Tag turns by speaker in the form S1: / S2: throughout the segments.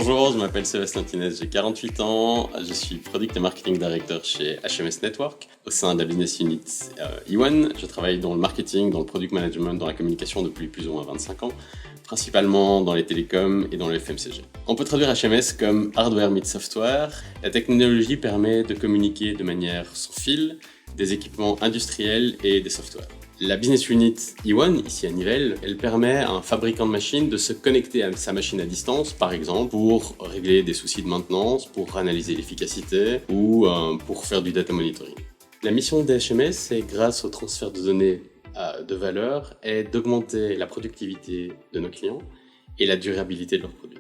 S1: Bonjour, je m'appelle Sébastien Tinez, j'ai 48 ans, je suis Product et Marketing Director chez HMS Network au sein de la Business Unit E1. Je travaille dans le marketing, dans le product management, dans la communication depuis plus ou moins 25 ans, principalement dans les télécoms et dans le FMCG. On peut traduire HMS comme hardware meets software. La technologie permet de communiquer de manière sans fil des équipements industriels et des softwares. La Business Unit E1, ici à Nivelles, elle permet à un fabricant de machines de se connecter à sa machine à distance, par exemple, pour régler des soucis de maintenance, pour analyser l'efficacité ou pour faire du data monitoring. La mission de HMS, c'est grâce au transfert de données de valeur, est d'augmenter la productivité de nos clients et la durabilité de leurs produits.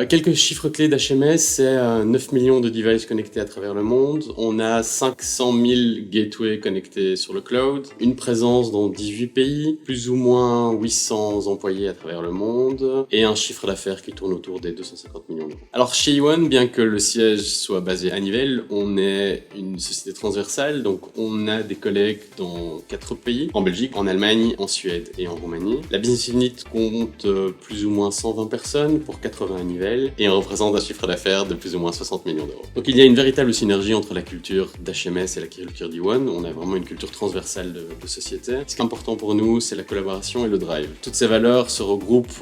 S1: Quelques chiffres clés d'HMS, c'est 9 millions de devices connectés à travers le monde, on a 500 000 gateways connectés sur le cloud, une présence dans 18 pays, plus ou moins 800 employés à travers le monde et un chiffre d'affaires qui tourne autour des 250 millions d'euros. Alors chez E1, bien que le siège soit basé à Nivelles, on est une société transversale, donc on a des collègues dans 4 pays, en Belgique, en Allemagne, en Suède et en Roumanie. La business unit compte plus ou moins 120 personnes pour 80 niveaux et on représente un chiffre d'affaires de plus ou moins 60 millions d'euros. Donc il y a une véritable synergie entre la culture d'HMS et la culture d'E1. On a vraiment une culture transversale de société. Ce qui est important pour nous, c'est la collaboration et le drive. Toutes ces valeurs se regroupent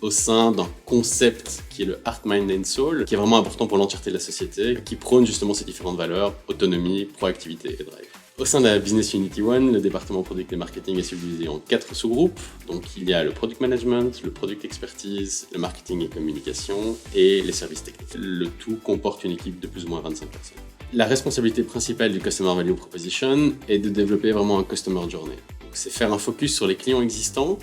S1: au sein d'un concept qui est le Heart, Mind and Soul, qui est vraiment important pour l'entièreté de la société, qui prône justement ces différentes valeurs, autonomie, proactivité et drive. Au sein de la Business Unit E1, le département Product et Marketing est subdivisé en 4 sous-groupes. Donc il y a le Product Management, le Product Expertise, le Marketing et Communication et les services techniques. Le tout comporte une équipe de plus ou moins 25 personnes. La responsabilité principale du Customer Value Proposition est de développer vraiment un Customer Journey. Donc c'est faire un focus sur les clients existants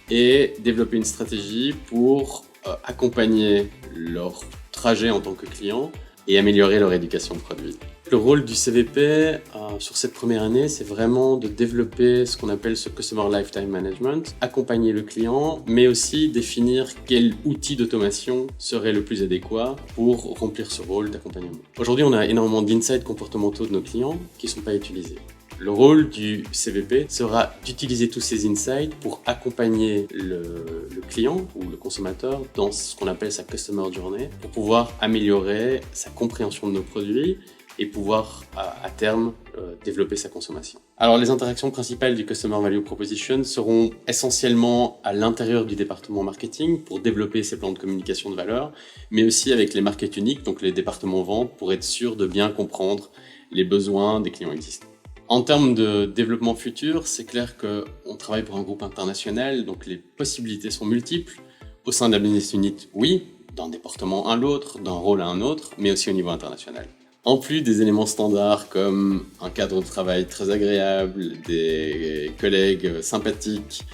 S1: et développer une stratégie pour accompagner leur trajet en tant que client et améliorer leur éducation produit. Le rôle du CVP sur cette première année, c'est vraiment de développer ce qu'on appelle ce Customer Lifetime Management, accompagner le client, mais aussi définir quel outil d'automation serait le plus adéquat pour remplir ce rôle d'accompagnement. Aujourd'hui, on a énormément d'insights comportementaux de nos clients qui ne sont pas utilisés. Le rôle du CVP sera d'utiliser tous ces insights pour accompagner le client ou le consommateur dans ce qu'on appelle sa Customer Journey pour pouvoir améliorer sa compréhension de nos produits et pouvoir à terme développer sa consommation. Alors les interactions principales du Customer Value Proposition seront essentiellement à l'intérieur du département marketing pour développer ses plans de communication de valeur, mais aussi avec les markets uniques, donc les départements vente, pour être sûr de bien comprendre les besoins des clients existants. En termes de développement futur, c'est clair qu'on travaille pour un groupe international, donc les possibilités sont multiples. Au sein de la business unit, oui, d'un département à l'autre, d'un rôle à un autre, mais aussi au niveau international. En plus des éléments standards comme un cadre de travail très agréable, des collègues sympathiques,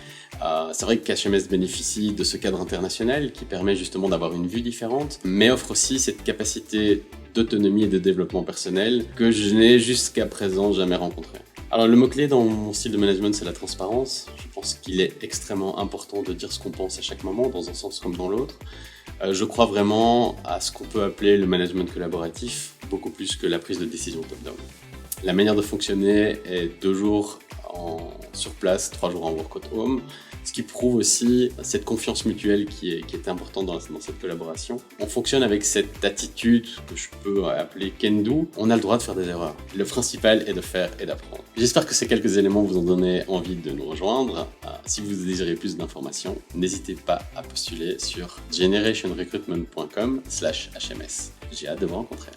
S1: c'est vrai que HMS bénéficie de ce cadre international qui permet justement d'avoir une vue différente, mais offre aussi cette capacité d'autonomie et de développement personnel que je n'ai jusqu'à présent jamais rencontré. Alors le mot-clé dans mon style de management, c'est la transparence. Je pense qu'il est extrêmement important de dire ce qu'on pense à chaque moment, dans un sens comme dans l'autre. Je crois vraiment à ce qu'on peut appeler le management collaboratif, beaucoup plus que la prise de décision top-down. La manière de fonctionner est 2 jours sur place, 3 jours en work at home, ce qui prouve aussi cette confiance mutuelle qui est importante dans cette collaboration. On fonctionne avec cette attitude que je peux appeler can-do. On a le droit de faire des erreurs. Le principal est de faire et d'apprendre. J'espère que ces quelques éléments vous ont donné envie de nous rejoindre. Si vous désirez plus d'informations, n'hésitez pas à postuler sur generationrecruitment.com/HMS. J'ai hâte de vous rencontrer.